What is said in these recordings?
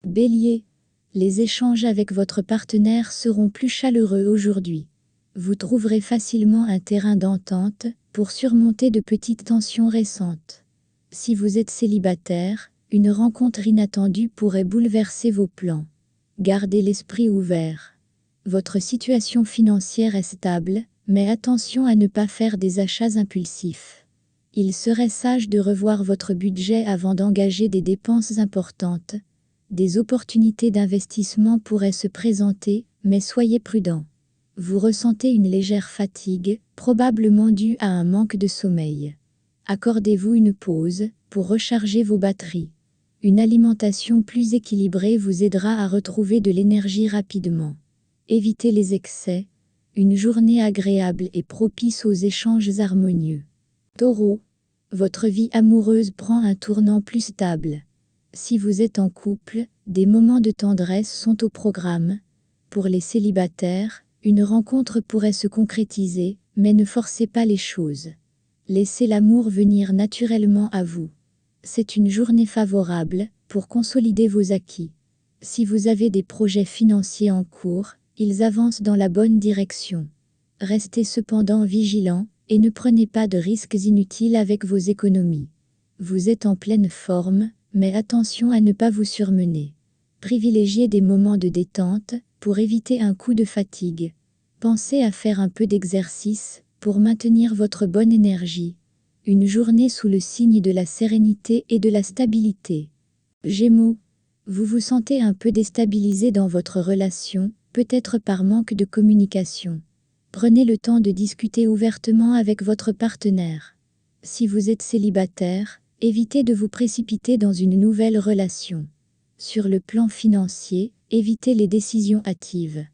Bélier, les échanges avec votre partenaire seront plus chaleureux aujourd'hui. Vous trouverez facilement un terrain d'entente pour surmonter de petites tensions récentes. Si vous êtes célibataire, une rencontre inattendue pourrait bouleverser vos plans. Gardez l'esprit ouvert. Votre situation financière est stable, mais attention à ne pas faire des achats impulsifs. Il serait sage de revoir votre budget avant d'engager des dépenses importantes. Des opportunités d'investissement pourraient se présenter, mais soyez prudent. Vous ressentez une légère fatigue, probablement due à un manque de sommeil. Accordez-vous une pause pour recharger vos batteries. Une alimentation plus équilibrée vous aidera à retrouver de l'énergie rapidement. Évitez les excès. Une journée agréable est propice aux échanges harmonieux. Taureau, votre vie amoureuse prend un tournant plus stable. Si vous êtes en couple, des moments de tendresse sont au programme. Pour les célibataires, une rencontre pourrait se concrétiser, mais ne forcez pas les choses. Laissez l'amour venir naturellement à vous. C'est une journée favorable pour consolider vos acquis. Si vous avez des projets financiers en cours, ils avancent dans la bonne direction. Restez cependant vigilant et ne prenez pas de risques inutiles avec vos économies. Vous êtes en pleine forme, mais attention à ne pas vous surmener. Privilégiez des moments de détente pour éviter un coup de fatigue. Pensez à faire un peu d'exercice pour maintenir votre bonne énergie. Une journée sous le signe de la sérénité et de la stabilité. Gémeaux, vous vous sentez un peu déstabilisé dans votre relation, peut-être par manque de communication. Prenez le temps de discuter ouvertement avec votre partenaire. Si vous êtes célibataire, évitez de vous précipiter dans une nouvelle relation. Sur le plan financier, évitez les décisions hâtives.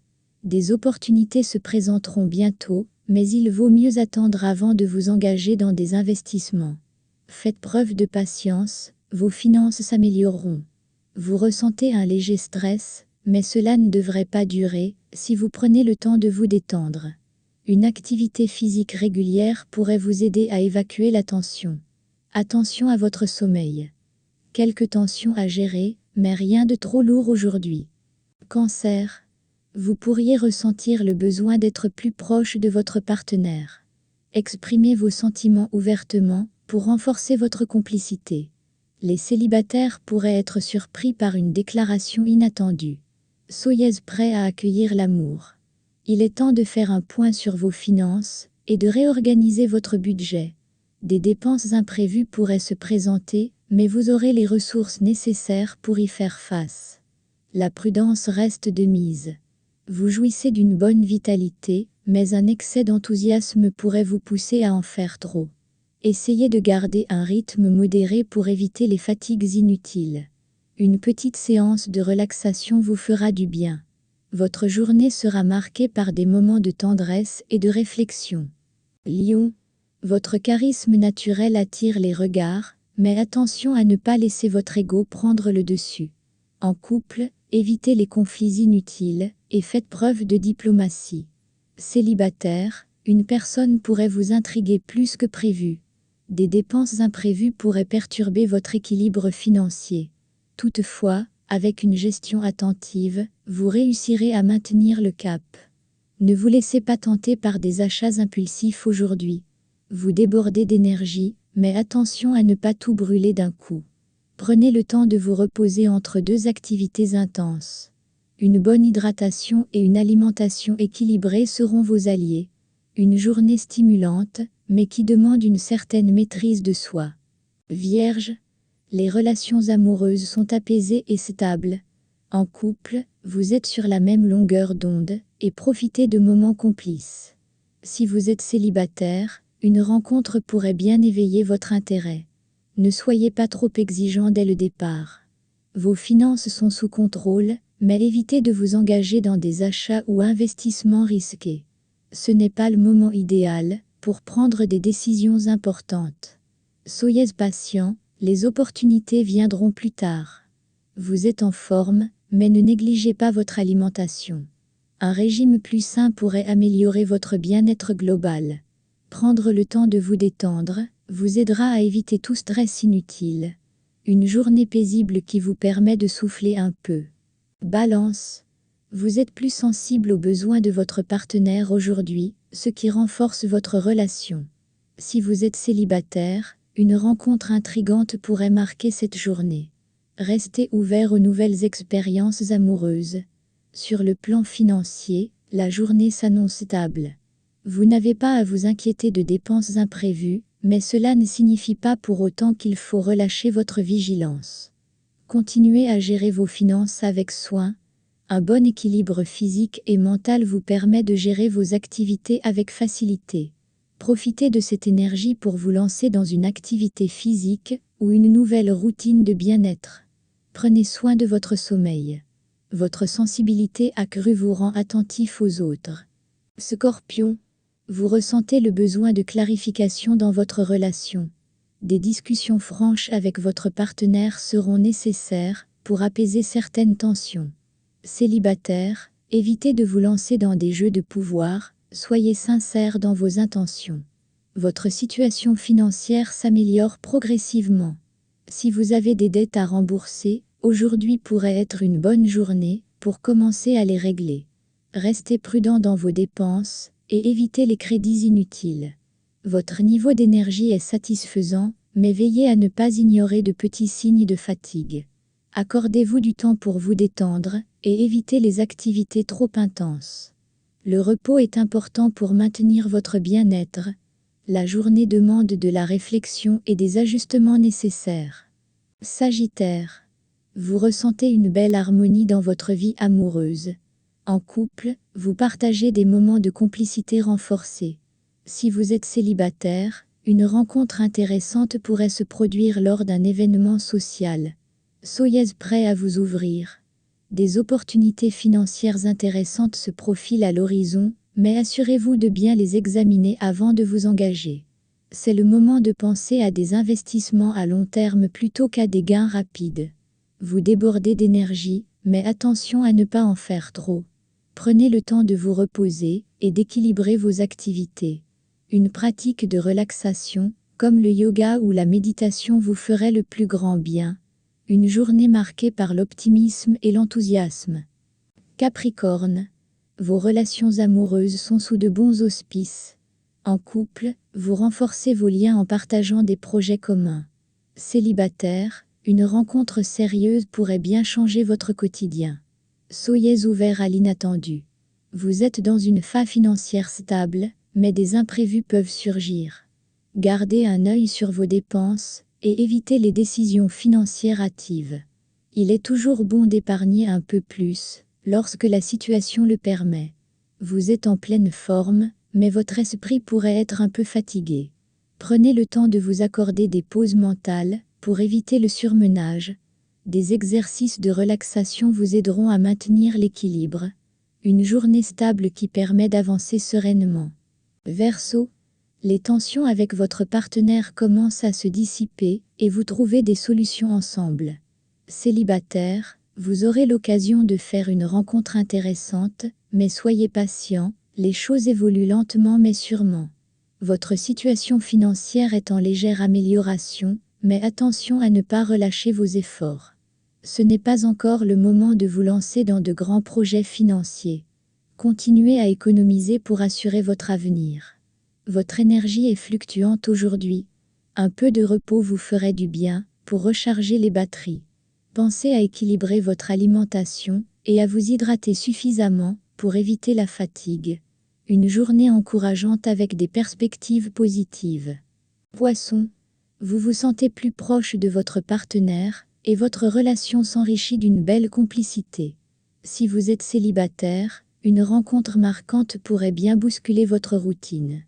Des opportunités se présenteront bientôt, mais il vaut mieux attendre avant de vous engager dans des investissements. Faites preuve de patience, vos finances s'amélioreront. Vous ressentez un léger stress, mais cela ne devrait pas durer si vous prenez le temps de vous détendre. Une activité physique régulière pourrait vous aider à évacuer la tension. Attention à votre sommeil. Quelques tensions à gérer, mais rien de trop lourd aujourd'hui. Cancer. Vous pourriez ressentir le besoin d'être plus proche de votre partenaire. Exprimez vos sentiments ouvertement pour renforcer votre complicité. Les célibataires pourraient être surpris par une déclaration inattendue. Soyez prêts à accueillir l'amour. Il est temps de faire un point sur vos finances et de réorganiser votre budget. Des dépenses imprévues pourraient se présenter, mais vous aurez les ressources nécessaires pour y faire face. La prudence reste de mise. Vous jouissez d'une bonne vitalité, mais un excès d'enthousiasme pourrait vous pousser à en faire trop. Essayez de garder un rythme modéré pour éviter les fatigues inutiles. Une petite séance de relaxation vous fera du bien. Votre journée sera marquée par des moments de tendresse et de réflexion. Lion, votre charisme naturel attire les regards, mais attention à ne pas laisser votre ego prendre le dessus. En couple, évitez les conflits inutiles et faites preuve de diplomatie. Célibataire, une personne pourrait vous intriguer plus que prévu. Des dépenses imprévues pourraient perturber votre équilibre financier. Toutefois, avec une gestion attentive, vous réussirez à maintenir le cap. Ne vous laissez pas tenter par des achats impulsifs aujourd'hui. Vous débordez d'énergie, mais attention à ne pas tout brûler d'un coup. Prenez le temps de vous reposer entre deux activités intenses. Une bonne hydratation et une alimentation équilibrée seront vos alliés. Une journée stimulante, mais qui demande une certaine maîtrise de soi. Vierge, les relations amoureuses sont apaisées et stables. En couple, vous êtes sur la même longueur d'onde et profitez de moments complices. Si vous êtes célibataire, une rencontre pourrait bien éveiller votre intérêt. Ne soyez pas trop exigeant dès le départ. Vos finances sont sous contrôle, mais évitez de vous engager dans des achats ou investissements risqués. Ce n'est pas le moment idéal pour prendre des décisions importantes. Soyez patient, les opportunités viendront plus tard. Vous êtes en forme, mais ne négligez pas votre alimentation. Un régime plus sain pourrait améliorer votre bien-être global. Prendre le temps de vous détendre vous aidera à éviter tout stress inutile. Une journée paisible qui vous permet de souffler un peu. Balance. Vous êtes plus sensible aux besoins de votre partenaire aujourd'hui, ce qui renforce votre relation. Si vous êtes célibataire, une rencontre intrigante pourrait marquer cette journée. Restez ouvert aux nouvelles expériences amoureuses. Sur le plan financier, la journée s'annonce stable. Vous n'avez pas à vous inquiéter de dépenses imprévues, mais cela ne signifie pas pour autant qu'il faut relâcher votre vigilance. Continuez à gérer vos finances avec soin. Un bon équilibre physique et mental vous permet de gérer vos activités avec facilité. Profitez de cette énergie pour vous lancer dans une activité physique ou une nouvelle routine de bien-être. Prenez soin de votre sommeil. Votre sensibilité accrue vous rend attentif aux autres. Scorpion, vous ressentez le besoin de clarification dans votre relation. Des discussions franches avec votre partenaire seront nécessaires pour apaiser certaines tensions. Célibataire, évitez de vous lancer dans des jeux de pouvoir, soyez sincère dans vos intentions. Votre situation financière s'améliore progressivement. Si vous avez des dettes à rembourser, aujourd'hui pourrait être une bonne journée pour commencer à les régler. Restez prudent dans vos dépenses et évitez les crédits inutiles. Votre niveau d'énergie est satisfaisant, mais veillez à ne pas ignorer de petits signes de fatigue. Accordez-vous du temps pour vous détendre et évitez les activités trop intenses. Le repos est important pour maintenir votre bien-être. La journée demande de la réflexion et des ajustements nécessaires. Sagittaire, vous ressentez une belle harmonie dans votre vie amoureuse. En couple, vous partagez des moments de complicité renforcés. Si vous êtes célibataire, une rencontre intéressante pourrait se produire lors d'un événement social. Soyez prêt à vous ouvrir. Des opportunités financières intéressantes se profilent à l'horizon, mais assurez-vous de bien les examiner avant de vous engager. C'est le moment de penser à des investissements à long terme plutôt qu'à des gains rapides. Vous débordez d'énergie, mais attention à ne pas en faire trop. Prenez le temps de vous reposer et d'équilibrer vos activités. Une pratique de relaxation, comme le yoga ou la méditation, vous ferait le plus grand bien. Une journée marquée par l'optimisme et l'enthousiasme. Capricorne, vos relations amoureuses sont sous de bons auspices. En couple, vous renforcez vos liens en partageant des projets communs. Célibataire, une rencontre sérieuse pourrait bien changer votre quotidien. Soyez ouvert à l'inattendu. Vous êtes dans une phase financière stable, mais des imprévus peuvent surgir. Gardez un œil sur vos dépenses et évitez les décisions financières hâtives. Il est toujours bon d'épargner un peu plus, lorsque la situation le permet. Vous êtes en pleine forme, mais votre esprit pourrait être un peu fatigué. Prenez le temps de vous accorder des pauses mentales pour éviter le surmenage. Des exercices de relaxation vous aideront à maintenir l'équilibre. Une journée stable qui permet d'avancer sereinement. Verseau, les tensions avec votre partenaire commencent à se dissiper et vous trouvez des solutions ensemble. Célibataire, vous aurez l'occasion de faire une rencontre intéressante, mais soyez patient, les choses évoluent lentement mais sûrement. Votre situation financière est en légère amélioration, mais attention à ne pas relâcher vos efforts. Ce n'est pas encore le moment de vous lancer dans de grands projets financiers. Continuez à économiser pour assurer votre avenir. Votre énergie est fluctuante aujourd'hui. Un peu de repos vous ferait du bien pour recharger les batteries. Pensez à équilibrer votre alimentation et à vous hydrater suffisamment pour éviter la fatigue. Une journée encourageante avec des perspectives positives. Poisson, vous vous sentez plus proche de votre partenaire et votre relation s'enrichit d'une belle complicité. Si vous êtes célibataire, une rencontre marquante pourrait bien bousculer votre routine.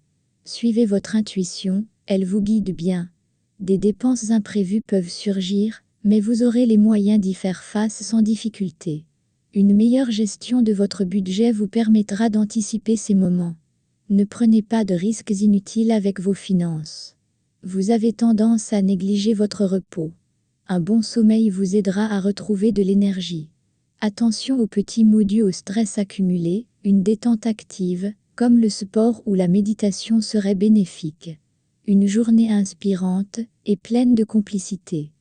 Suivez votre intuition, elle vous guide bien. Des dépenses imprévues peuvent surgir, mais vous aurez les moyens d'y faire face sans difficulté. Une meilleure gestion de votre budget vous permettra d'anticiper ces moments. Ne prenez pas de risques inutiles avec vos finances. Vous avez tendance à négliger votre repos. Un bon sommeil vous aidera à retrouver de l'énergie. Attention aux petits maux dus au stress accumulé, une détente active, comme le sport ou la méditation serait bénéfique. Une journée inspirante et pleine de complicité.